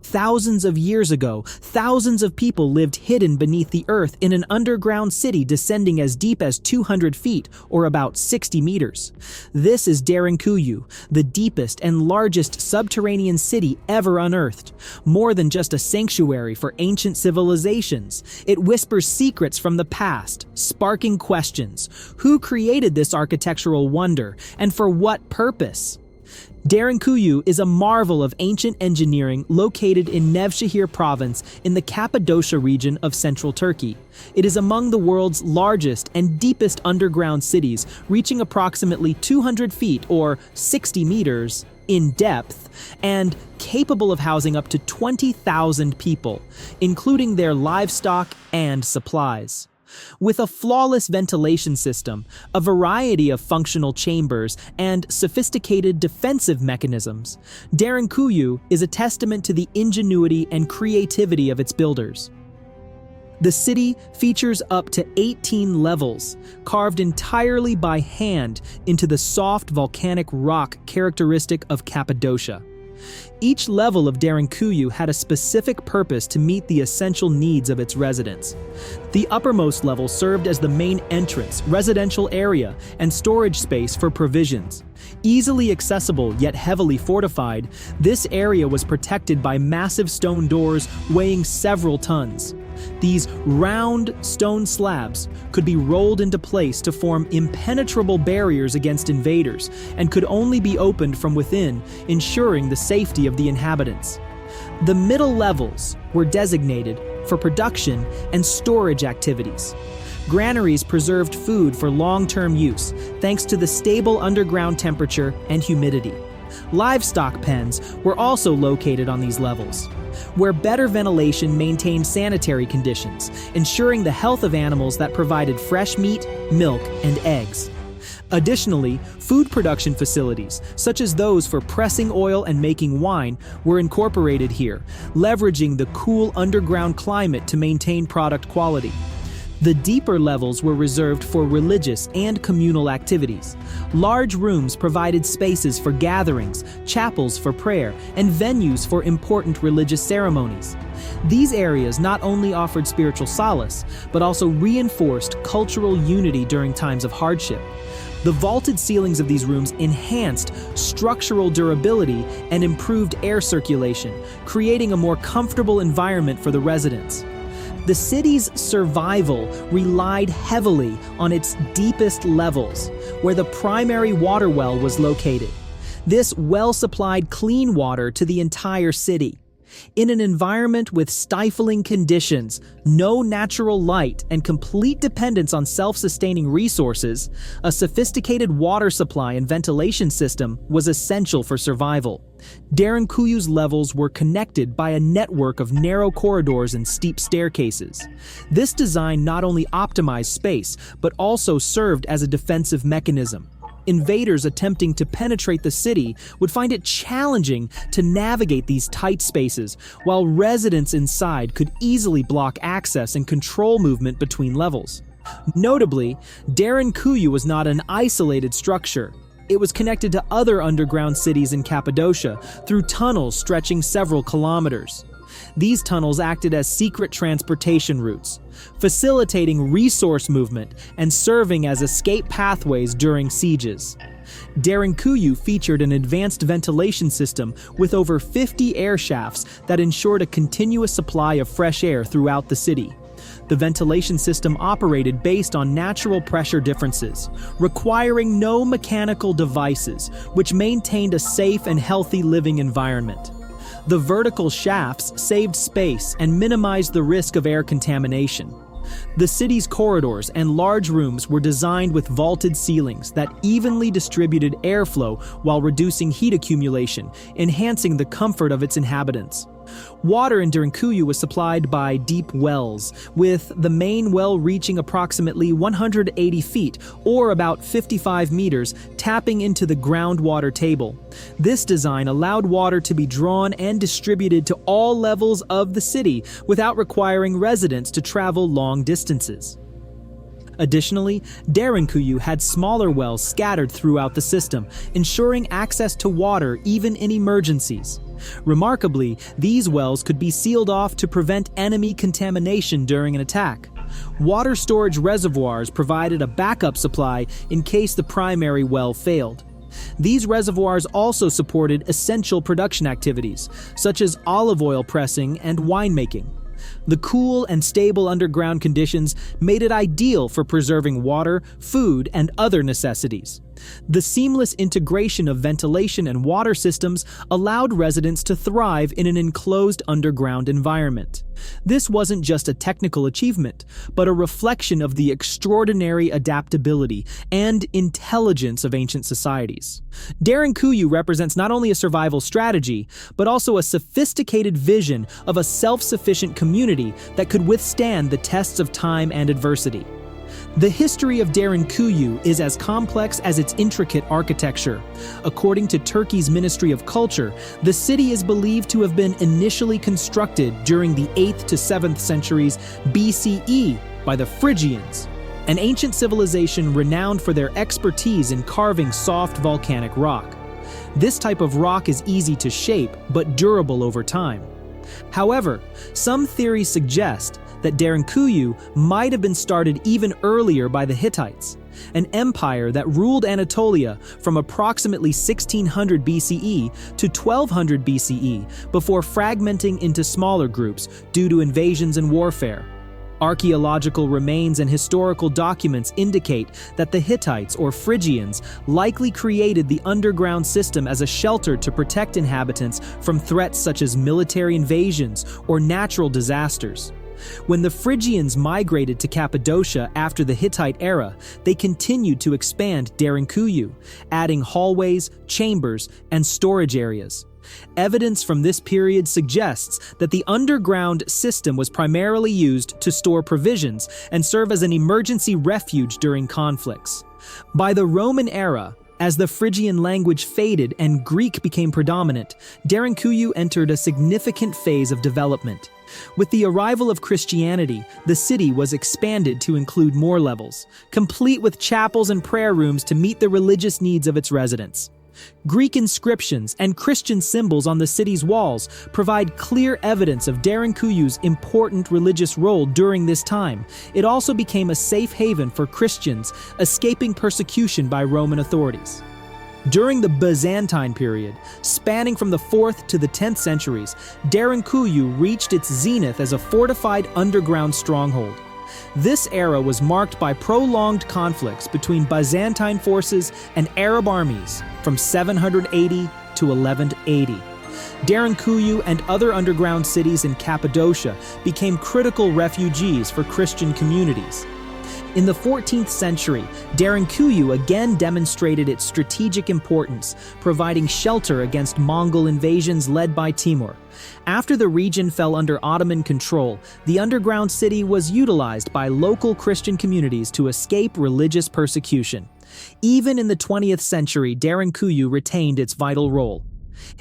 Thousands of years ago, thousands of people lived hidden beneath the earth in an underground city descending as deep as 200 feet, or about 60 meters. This is Derinkuyu, the deepest and largest subterranean city ever unearthed. More than just a sanctuary for ancient civilizations, it whispers secrets from the past, sparking questions. Who created this architectural wonder, and for what purpose? Derinkuyu is a marvel of ancient engineering located in Nevşehir province in the Cappadocia region of central Turkey. It is among the world's largest and deepest underground cities, reaching approximately 200 feet or 60 meters in depth, and capable of housing up to 20,000 people, including their livestock and supplies. With a flawless ventilation system, a variety of functional chambers, and sophisticated defensive mechanisms, Derinkuyu is a testament to the ingenuity and creativity of its builders. The city features up to 18 levels, carved entirely by hand into the soft volcanic rock characteristic of Cappadocia. Each level of Derinkuyu had a specific purpose to meet the essential needs of its residents. The uppermost level served as the main entrance, residential area, and storage space for provisions. Easily accessible yet heavily fortified, this area was protected by massive stone doors weighing several tons. These round stone slabs could be rolled into place to form impenetrable barriers against invaders and could only be opened from within, ensuring the safety of the inhabitants. The middle levels were designated for production and storage activities. Granaries preserved food for long-term use thanks to the stable underground temperature and humidity. Livestock pens were also located on these levels, where better ventilation maintained sanitary conditions, ensuring the health of animals that provided fresh meat, milk, and eggs. Additionally, food production facilities, such as those for pressing oil and making wine, were incorporated here, leveraging the cool underground climate to maintain product quality. The deeper levels were reserved for religious and communal activities. Large rooms provided spaces for gatherings, chapels for prayer, and venues for important religious ceremonies. These areas not only offered spiritual solace, but also reinforced cultural unity during times of hardship. The vaulted ceilings of these rooms enhanced structural durability and improved air circulation, creating a more comfortable environment for the residents. The city's survival relied heavily on its deepest levels, where the primary water well was located. This well supplied clean water to the entire city. In an environment with stifling conditions, no natural light, and complete dependence on self-sustaining resources, a sophisticated water supply and ventilation system was essential for survival. Derinkuyu's levels were connected by a network of narrow corridors and steep staircases. This design not only optimized space, but also served as a defensive mechanism. Invaders attempting to penetrate the city would find it challenging to navigate these tight spaces, while residents inside could easily block access and control movement between levels. Notably, Derinkuyu was not an isolated structure. It was connected to other underground cities in Cappadocia through tunnels stretching several kilometers. These tunnels acted as secret transportation routes, facilitating resource movement and serving as escape pathways during sieges. Derinkuyu featured an advanced ventilation system with over 50 air shafts that ensured a continuous supply of fresh air throughout the city. The ventilation system operated based on natural pressure differences, requiring no mechanical devices, which maintained a safe and healthy living environment. The vertical shafts saved space and minimized the risk of air contamination. The city's corridors and large rooms were designed with vaulted ceilings that evenly distributed airflow while reducing heat accumulation, enhancing the comfort of its inhabitants. Water in Derinkuyu was supplied by deep wells, with the main well reaching approximately 180 feet, or about 55 meters, tapping into the groundwater table. This design allowed water to be drawn and distributed to all levels of the city without requiring residents to travel long distances. Additionally, Derinkuyu had smaller wells scattered throughout the system, ensuring access to water even in emergencies. Remarkably, these wells could be sealed off to prevent enemy contamination during an attack. Water storage reservoirs provided a backup supply in case the primary well failed. These reservoirs also supported essential production activities, such as olive oil pressing and winemaking. The cool and stable underground conditions made it ideal for preserving water, food, and other necessities. The seamless integration of ventilation and water systems allowed residents to thrive in an enclosed underground environment. This wasn't just a technical achievement, but a reflection of the extraordinary adaptability and intelligence of ancient societies. Derinkuyu represents not only a survival strategy, but also a sophisticated vision of a self-sufficient community that could withstand the tests of time and adversity. The history of Derinkuyu is as complex as its intricate architecture. According to Turkey's Ministry of Culture, the city is believed to have been initially constructed during the 8th to 7th centuries BCE by the Phrygians, an ancient civilization renowned for their expertise in carving soft volcanic rock. This type of rock is easy to shape, but durable over time. However, some theories suggest that Derinkuyu might have been started even earlier by the Hittites, an empire that ruled Anatolia from approximately 1600 BCE to 1200 BCE before fragmenting into smaller groups due to invasions and warfare. Archaeological remains and historical documents indicate that the Hittites, or Phrygians, likely created the underground system as a shelter to protect inhabitants from threats such as military invasions or natural disasters. When the Phrygians migrated to Cappadocia after the Hittite era, they continued to expand Derinkuyu, adding hallways, chambers, and storage areas. Evidence from this period suggests that the underground system was primarily used to store provisions and serve as an emergency refuge during conflicts. By the Roman era, as the Phrygian language faded and Greek became predominant, Derinkuyu entered a significant phase of development. With the arrival of Christianity, the city was expanded to include more levels, complete with chapels and prayer rooms to meet the religious needs of its residents. Greek inscriptions and Christian symbols on the city's walls provide clear evidence of Derinkuyu's important religious role during this time. It also became a safe haven for Christians escaping persecution by Roman authorities. During the Byzantine period, spanning from the 4th to the 10th centuries, Derinkuyu reached its zenith as a fortified underground stronghold. This era was marked by prolonged conflicts between Byzantine forces and Arab armies from 780 to 1180. Derinkuyu and other underground cities in Cappadocia became critical refuges for Christian communities. In the 14th century, Derinkuyu again demonstrated its strategic importance, providing shelter against Mongol invasions led by Timur. After the region fell under Ottoman control, the underground city was utilized by local Christian communities to escape religious persecution. Even in the 20th century, Derinkuyu retained its vital role.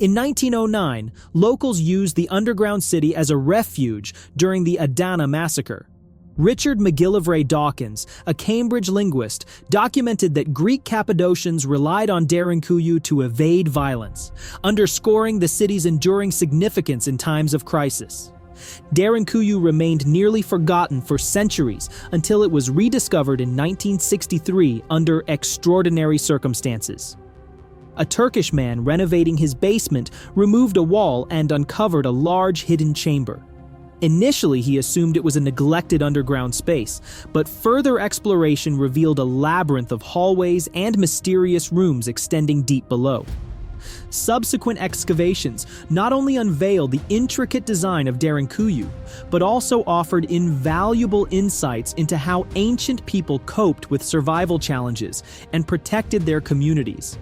In 1909, locals used the underground city as a refuge during the Adana massacre. Richard McGillivray Dawkins, a Cambridge linguist, documented that Greek Cappadocians relied on Derinkuyu to evade violence, underscoring the city's enduring significance in times of crisis. Derinkuyu remained nearly forgotten for centuries until it was rediscovered in 1963 under extraordinary circumstances. A Turkish man renovating his basement removed a wall and uncovered a large hidden chamber. Initially, he assumed it was a neglected underground space, but further exploration revealed a labyrinth of hallways and mysterious rooms extending deep below. Subsequent excavations not only unveiled the intricate design of Derinkuyu, but also offered invaluable insights into how ancient people coped with survival challenges and protected their communities.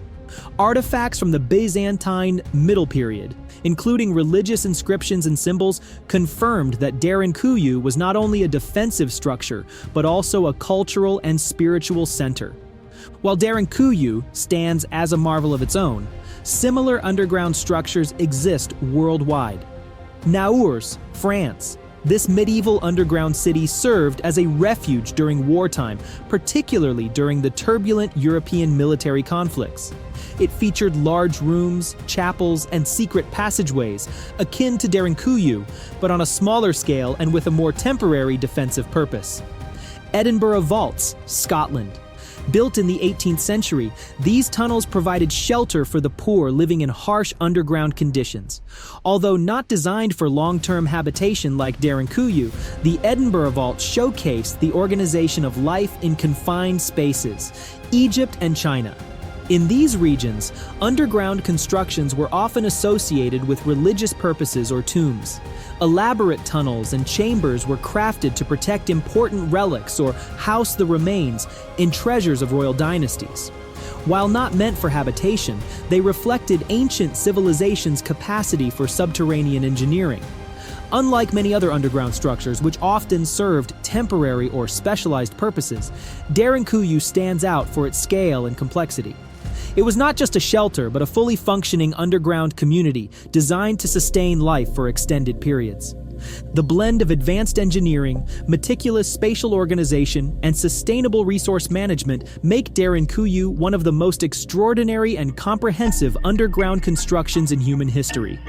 Artifacts from the Byzantine Middle Period, including religious inscriptions and symbols, confirmed that Derinkuyu was not only a defensive structure, but also a cultural and spiritual center. While Derinkuyu stands as a marvel of its own, similar underground structures exist worldwide. Naurs, France, This medieval underground city served as a refuge during wartime, particularly during the turbulent European military conflicts. It featured large rooms, chapels, and secret passageways, akin to Derinkuyu, but on a smaller scale and with a more temporary defensive purpose. Edinburgh Vaults, Scotland. Built in the 18th century, these tunnels provided shelter for the poor living in harsh underground conditions. Although not designed for long-term habitation like Derinkuyu, the Edinburgh Vault showcased the organization of life in confined spaces, Egypt and China. In these regions, underground constructions were often associated with religious purposes or tombs. Elaborate tunnels and chambers were crafted to protect important relics or house the remains in treasures of royal dynasties. While not meant for habitation, they reflected ancient civilizations' capacity for subterranean engineering. Unlike many other underground structures, which often served temporary or specialized purposes, Derinkuyu stands out for its scale and complexity. It was not just a shelter, but a fully functioning underground community designed to sustain life for extended periods. The blend of advanced engineering, meticulous spatial organization, and sustainable resource management make Derinkuyu one of the most extraordinary and comprehensive underground constructions in human history.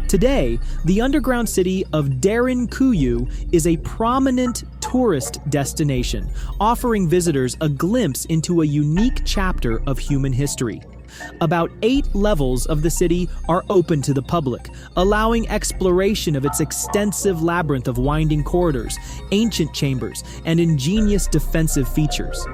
Today, the underground city of Derinkuyu is a prominent tourist destination, offering visitors a glimpse into a unique chapter of human history. About 8 levels of the city are open to the public, allowing exploration of its extensive labyrinth of winding corridors, ancient chambers, and ingenious defensive features.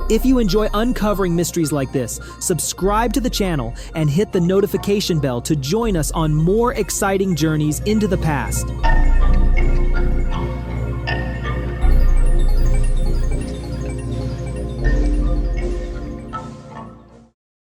If you enjoy uncovering mysteries like this, subscribe to the channel and hit the notification bell to join us on more exciting journeys into the past.